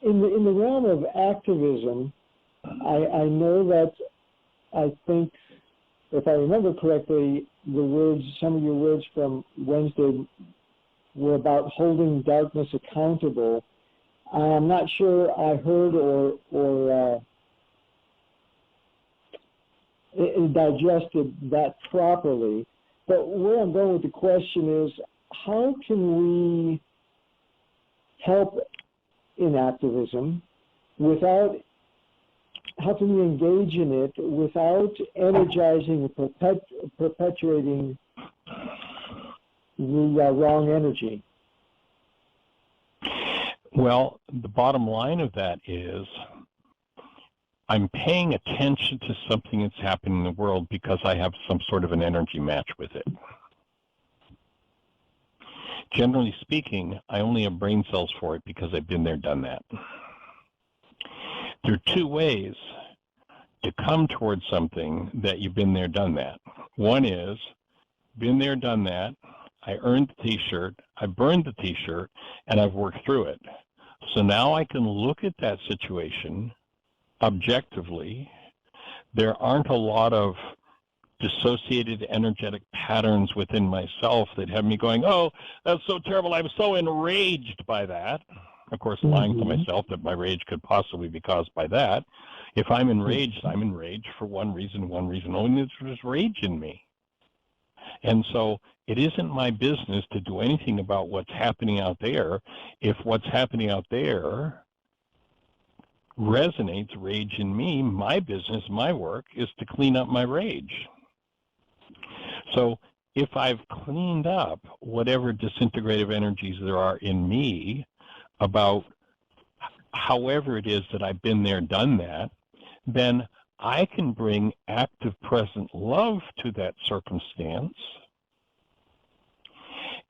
in the realm of activism, I know that I think, if I remember correctly, some of your words from Wednesday were about holding darkness accountable. I'm not sure I heard or digested that properly. But where I'm going with the question is, how can we help in activism how can we engage in it without energizing and perpetuating the wrong energy? Well, the bottom line of that is I'm paying attention to something that's happening in the world because I have some sort of an energy match with it. Generally speaking, I only have brain cells for it because I've been there, done that. There are two ways to come towards something that you've been there, done that. One is, been there, done that. I earned the t-shirt, I burned the t-shirt, and I've worked through it. So now I can look at that situation objectively. There aren't a lot of dissociated energetic patterns within myself that have me going, oh, that's so terrible, I'm so enraged by that. Of course, lying to myself that my rage could possibly be caused by that. If I'm enraged for one reason only, there's rage in me. And so it isn't my business to do anything about what's happening out there. If what's happening out there resonates rage in me, my business, my work is to clean up my rage. So if I've cleaned up whatever disintegrative energies there are in me about however it is that I've been there, done that, then I can bring active present love to that circumstance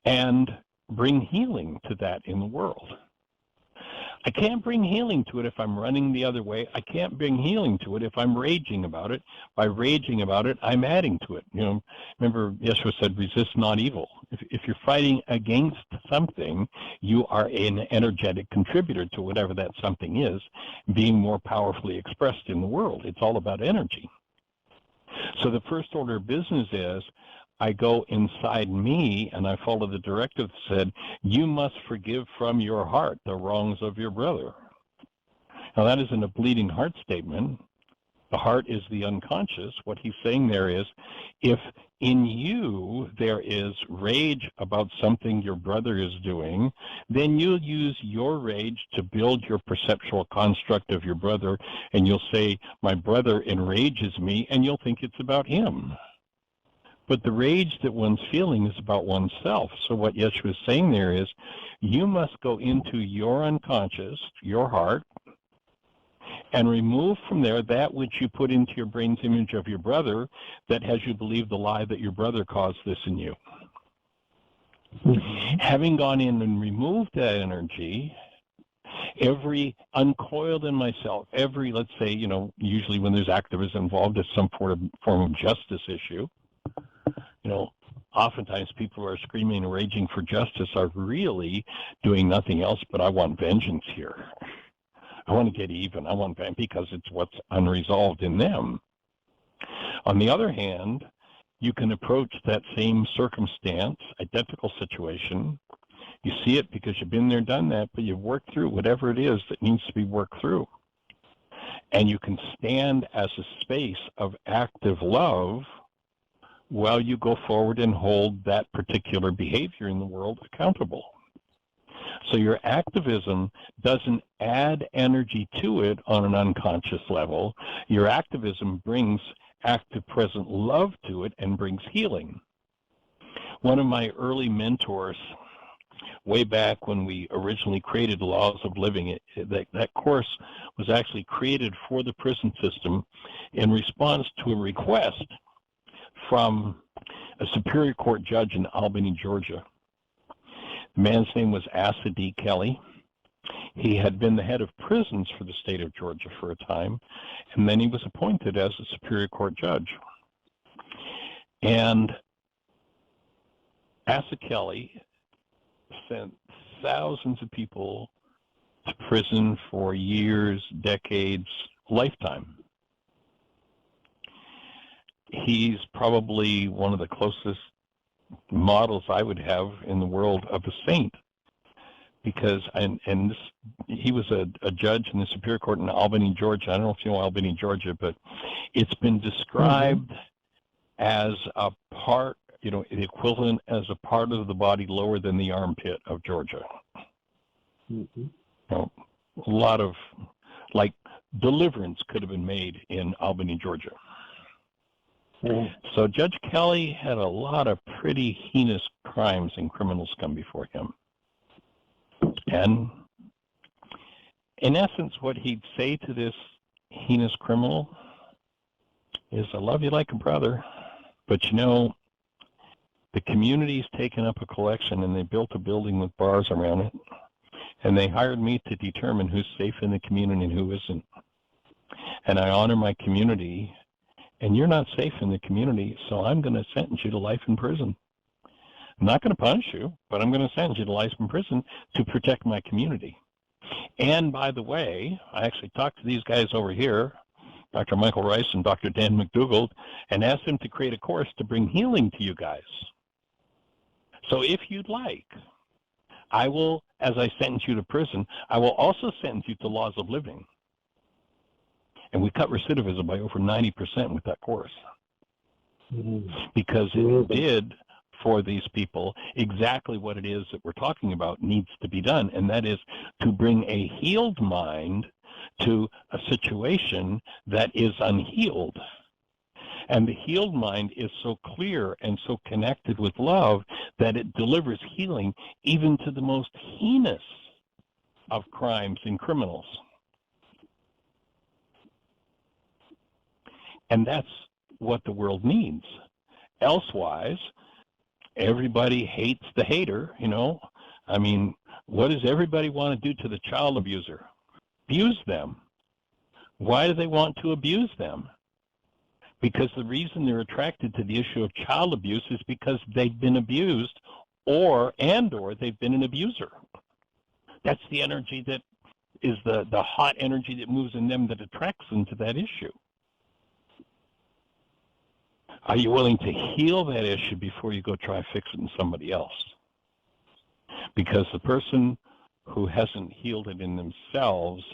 and bring healing to that in the world. I can't bring healing to it if I'm running the other way. I can't bring healing to it if I'm raging about it. By raging about it, I'm adding to it. You know, remember Yeshua said, resist not evil. If you're fighting against something, you are an energetic contributor to whatever that something is, being more powerfully expressed in the world. It's all about energy. So the first order of business is, I go inside me and I follow the directive that said, you must forgive from your heart the wrongs of your brother. Now that isn't a bleeding heart statement. The heart is the unconscious. What he's saying there is, if in you there is rage about something your brother is doing, then you'll use your rage to build your perceptual construct of your brother, and you'll say, my brother enrages me, and you'll think it's about him. But the rage that one's feeling is about oneself. So what Yeshua is saying there is, you must go into your unconscious, your heart, and remove from there that which you put into your brain's image of your brother that has you believe the lie that your brother caused this in you. Having gone in and removed that energy, every uncoiled in myself, every, let's say, you know, usually when there's activism involved, it's some form of justice issue. You know, oftentimes people who are screaming and raging for justice are really doing nothing else but I want vengeance here. I want to get even. I want vengeance because it's what's unresolved in them. On the other hand, you can approach that same circumstance, identical situation. You see it because you've been there, done that, but you've worked through whatever it is that needs to be worked through. And you can stand as a space of active love while you go forward and hold that particular behavior in the world accountable. So your activism doesn't add energy to it on an unconscious level. Your activism brings active present love to it and brings healing. One of my early mentors, way back when we originally created Laws of Living, that course was actually created for the prison system in response to a request from a Superior Court judge in Albany, Georgia. The man's name was Asa D. Kelly. He had been the head of prisons for the state of Georgia for a time, and then he was appointed as a Superior Court judge. And Asa Kelly sent thousands of people to prison for years, decades, lifetime. He's probably one of the closest models I would have in the world of a saint, because he was a judge in the Superior Court in Albany, Georgia. I don't know if you know Albany, Georgia, but it's been described as a part, the equivalent as a part of the body lower than the armpit of Georgia. A lot of, deliverance could have been made in Albany, Georgia. So Judge Kelly had a lot of pretty heinous crimes and criminals come before him. And in essence, what he'd say to this heinous criminal is, I love you like a brother, but the community's taken up a collection and they built a building with bars around it, and they hired me to determine who's safe in the community and who isn't. And I honor my community, and you're not safe in the community, so I'm going to sentence you to life in prison. I'm not going to punish you, but I'm going to sentence you to life in prison to protect my community. And by the way, I actually talked to these guys over here, Dr. Michael Ryce and Dr. Dan McDougall, and asked them to create a course to bring healing to you guys. So if you'd like, I will, as I sentence you to prison, I will also sentence you to laws of living. And we cut recidivism by over 90% with that course. Because it did for these people exactly what it is that we're talking about needs to be done, and that is to bring a healed mind to a situation that is unhealed. And the healed mind is so clear and so connected with love that it delivers healing even to the most heinous of crimes and criminals. And that's what the world needs. Elsewise, everybody hates the hater, I mean, what does everybody want to do to the child abuser? Abuse them. Why do they want to abuse them? Because the reason they're attracted to the issue of child abuse is because they've been abused or they've been an abuser. That's the energy that is the hot energy that moves in them that attracts them to that issue. Are you willing to heal that issue before you go try fixing somebody else? Because the person who hasn't healed it in themselves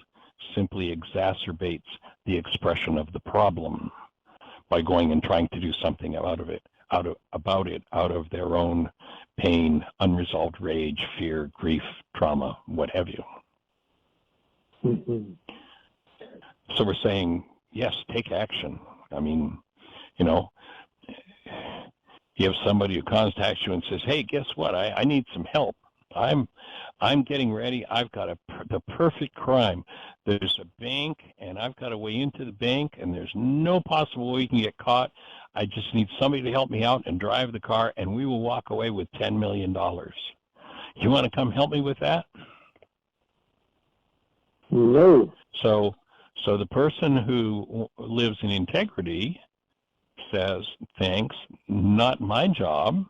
simply exacerbates the expression of the problem by going and trying to do something about it out of their own pain, unresolved rage, fear, grief, trauma, what have you. So we're saying, yes, take action. I mean, you have somebody who contacts you and says, hey, guess what? I need some help. I'm getting ready. I've got the perfect crime. There's a bank, and I've got a way into the bank, and there's no possible way you can get caught. I just need somebody to help me out and drive the car, and we will walk away with $10 million. You want to come help me with that? No. So the person who lives in integrity says, thanks, not my job.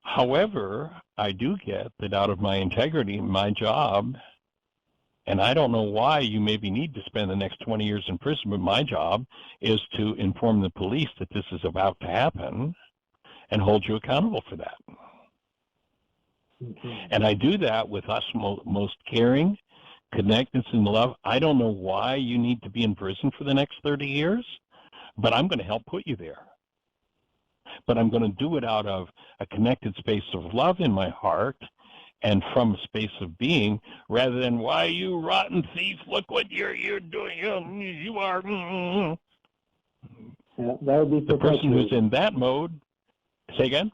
However, I do get that out of my integrity, my job, and I don't know why you maybe need to spend the next 20 years in prison, but my job is to inform the police that this is about to happen and hold you accountable for that. And I do that with us most caring, connected in love. I don't know why you need to be in prison for the next 30 years, but I'm going to help put you there. But I'm going to do it out of a connected space of love in my heart and from a space of being, rather than, why, you rotten thief, look what you're doing, you are. Yeah, that would be the person who's in that mode. Say again?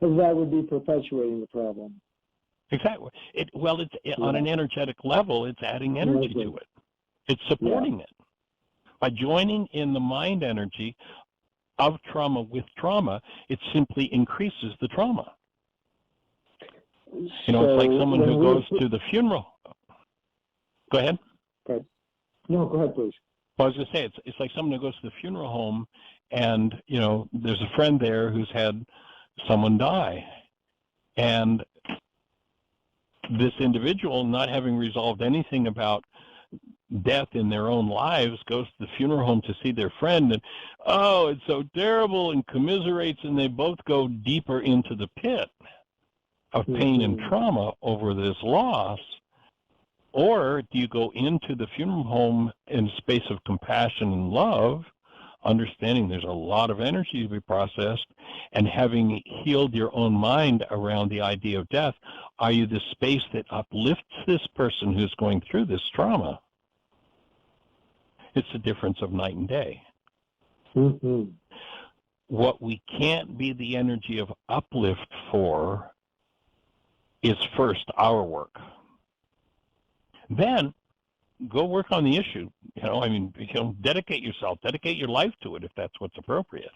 That would be perpetuating the problem. Exactly. It's on an energetic level, it's adding energy to it. It's supporting it. By joining in the mind energy of trauma with trauma, it simply increases the trauma. It's like someone who goes to the funeral. Go ahead. Okay. No, go ahead, please. Well, I was going to say, it's like someone who goes to the funeral home and, there's a friend there who's had someone die. And this individual, not having resolved anything about death in their own lives, goes to the funeral home to see their friend, and oh, it's so terrible, and commiserates, and they both go deeper into the pit of pain and trauma over this loss. Or do you go into the funeral home in a space of compassion and love, understanding there's a lot of energy to be processed, and having healed your own mind around the idea of death, are you the space that uplifts this person who's going through this trauma? It's the difference of night and day. What we can't be the energy of uplift for is first our work. Then go work on the issue. Dedicate yourself, dedicate your life to it if that's what's appropriate.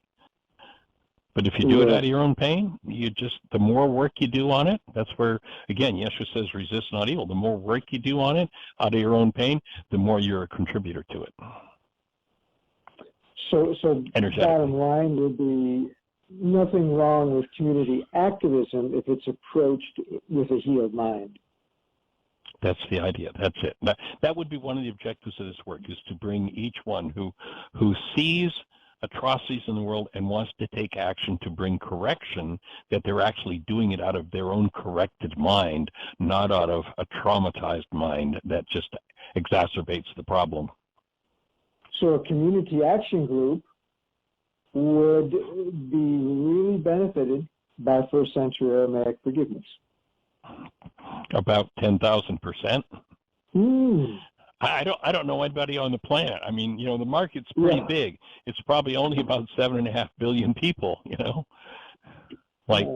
But if you do it out of your own pain, the more work you do on it, that's where, again, Yeshua says, resist not evil. The more work you do on it out of your own pain, the more you're a contributor to it. So bottom line would be nothing wrong with community activism if it's approached with a healed mind. That's the idea. That's it. That would be one of the objectives of this work, is to bring each one who sees atrocities in the world and wants to take action to bring correction, that they're actually doing it out of their own corrected mind, not out of a traumatized mind that just exacerbates the problem. So a community action group would be really benefited by first century Aramaic forgiveness. About 10,000%. I don't know anybody on the planet. I mean, the market's pretty big. It's probably only about 7.5 billion people. Like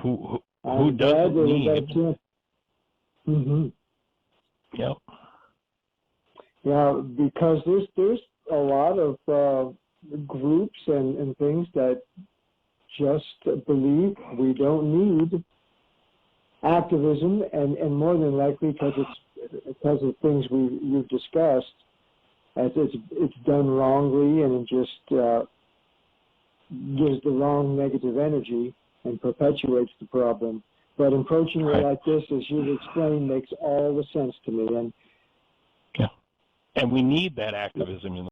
who doesn't need? Yep. Yeah, because there's a lot of groups and things that just believe we don't need activism, and more than likely because of things we've discussed, as it's done wrongly, and it just gives the wrong negative energy and perpetuates the problem. But approaching it like this, as you've explained, makes all the sense to me. And we need that activism in